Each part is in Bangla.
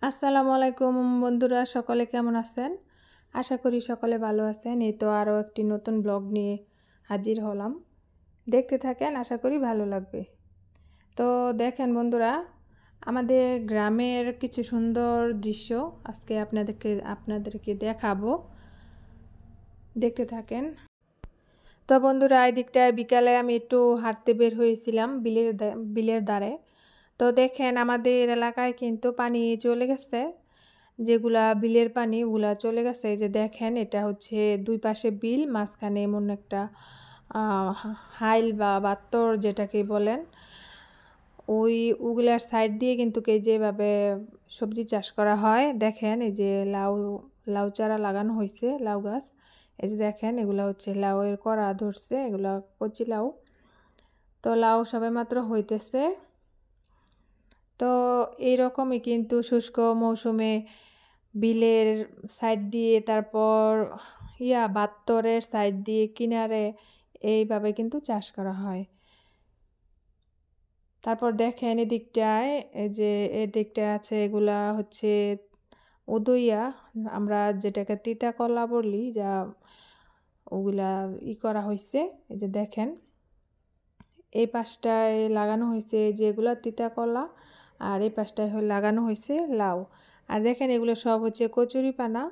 আসসালামু আলাইকুম বন্ধুরা, সকলে কেমন আছেন? আশা করি সকলে ভালো আছেন। এই তো আরও একটি নতুন ব্লগ নিয়ে হাজির হলাম। দেখতে থাকেন, আশা করি ভালো লাগবে। তো দেখেন বন্ধুরা, আমাদের গ্রামের কিছু সুন্দর দৃশ্য আজকে আপনাদেরকে দেখাবো। দেখতে থাকেন। তো বন্ধুরা, এই দিকটায় বিকালে আমি একটু হাঁটতে বের হয়েছিলাম বিলের ধারে। তো দেখেন আমাদের এলাকায় কিন্তু পানি চলে গেছে, যেগুলা বিলের পানি ওগুলা চলে গেছে। এই যে দেখেন, এটা হচ্ছে দুই পাশে বিল, মাঝখানে এমন একটা হাইল বা বাত্তর যেটাকে বলেন, ওগুলার সাইড দিয়ে কিন্তু যেভাবে সবজি চাষ করা হয়। দেখেন এই যে লাউ চারা লাগানো হয়েছে, লাউ গাছ। এই যে দেখেন, এগুলা হচ্ছে লাউয়ের কড়া ধরছে, এগুলা কচি লাউ। তো লাউ সবে মাত্র হইতেছে। তো এইরকমই কিন্তু শুষ্ক মৌসুমে বিলের সাইড দিয়ে, তারপর বাত্তরের সাইড দিয়ে কিনারে এইভাবে কিন্তু চাষ করা হয়। তারপর দেখেন এদিকটায়, এই যে এদিকটায় আছে, এগুলা হচ্ছে উদইয়া, আমরা যেটাকে তিতা কলা বলি, যা ওগুলা করা হয়েছে। এই যে দেখেন এই পাশটায় লাগানো হয়েছে যেগুলো তিতা কলা, আর এই পাশটায় লাগানো হয়েছে লাউ। আর দেখেন এগুলো সব হচ্ছে কচুরিপানা।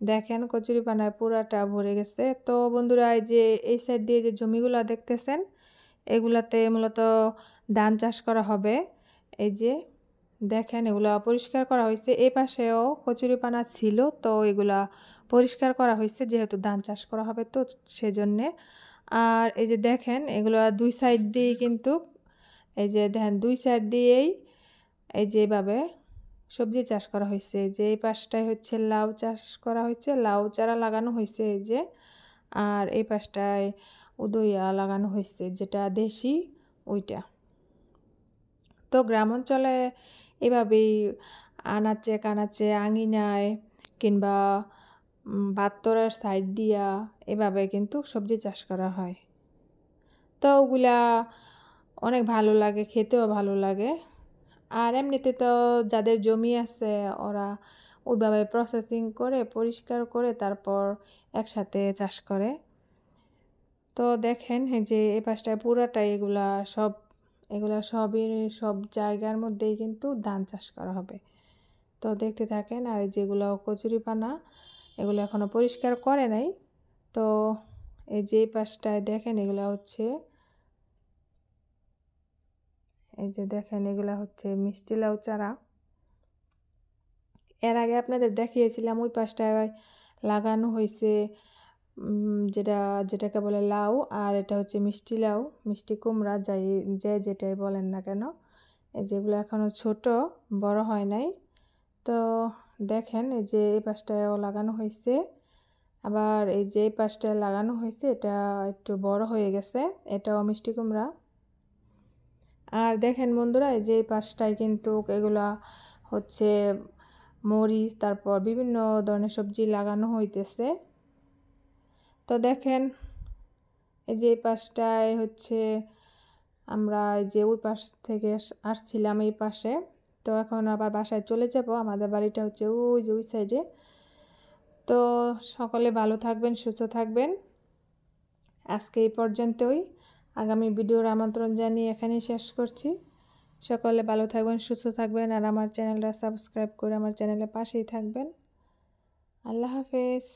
দেখেন কচুরিপানায় পুরাটা ভরে গেছে। তো বন্ধুরা, এই যে এই সাইড দিয়ে যে জমিগুলো দেখতেছেন, এগুলাতে মূলত ধান চাষ করা হবে। এই যে দেখেন এগুলা পরিষ্কার করা হয়েছে। এই পাশেও কচুরিপানা ছিল, তো এগুলা পরিষ্কার করা হয়েছে যেহেতু ধান চাষ করা হবে, তো সেজন্যে। আর এই যে দেখেন এগুলো দুই সাইড দিয়েই কিন্তু, এই যে দেখেন দুই সাইড দিয়েই এই যে এভাবে সবজি চাষ করা হয়েছে। যে এই পাশটায় হচ্ছে লাউ চাষ করা হয়েছে, লাউ চারা লাগানো হয়েছে এই যে। আর এই পাশটায় উদইয়া লাগানো হয়েছে, যেটা দেশি ওইটা। তো গ্রাম অঞ্চলে এভাবেই আনাচে কানাচে আঙিনায় কিংবা বাত্তরের সাইড দিয়া এভাবে কিন্তু সবজি চাষ করা হয়। তো ওগুলা অনেক ভালো লাগে, খেতেও ভালো লাগে। আর এমনিতে তো যাদের জমি আছে, ওরা ওইভাবে প্রসেসিং করে পরিষ্কার করে তারপর একসাথে চাষ করে। তো দেখেন এই যে এই পাশটায় পুরাটাই এগুলা সব জায়গার মধ্যেই কিন্তু ধান চাষ করা হবে। তো দেখতে থাকেন। আর যেগুলো কচুরিপানা, এগুলো এখনো পরিষ্কার করে নাই। তো এই যে পাশটায় দেখেন, এগুলা হচ্ছে, এই যে দেখেন এগুলা হচ্ছে মিষ্টি লাউ চারা। এর আগে আপনাদের দেখিয়েছিলাম ওই পাশটায় লাগানো হয়েছে যেটাকে বলে লাউ, আর এটা হচ্ছে মিষ্টি লাউ, মিষ্টি কুমড়া, যেটাই বলেন না কেন। এই যেগুলো এখনো ছোট, বড় হয় নাই। তো দেখেন এই যে এই পাশটায়ও লাগানো হয়েছে, আবার এই যে এই পাশটায় লাগানো হয়েছে, এটা একটু বড় হয়ে গেছে, এটাও মিষ্টি কুমড়া। আর দেখেন বন্ধুরা, এই যে এই পাশটায় কিন্তু এগুলা হচ্ছে মরিচ, তারপর বিভিন্ন ধরনের সবজি লাগানো হইতেছে। তো দেখেন এই যে এই পাশটায় হচ্ছে, আমরা এই যে ওই পাশ থেকে আসছিলাম এই পাশে। তো এখন আবার বাসায় চলে যাব, আমাদের বাড়িটা হচ্ছে ওই যে ওই সাইডে। তো সকলে ভালো থাকবেন, সুস্থ থাকবেন। আজকে এই পর্যন্তই। আগামী ভিডিওর আমন্ত্রণ জানিয়ে এখানেই শেষ করছি। সকলে ভালো থাকবেন, সুস্থ থাকবেন, আর আমার চ্যানেলটা সাবস্ক্রাইব করে আমার চ্যানেলের পাশেই থাকবেন। আল্লাহ হাফেজ।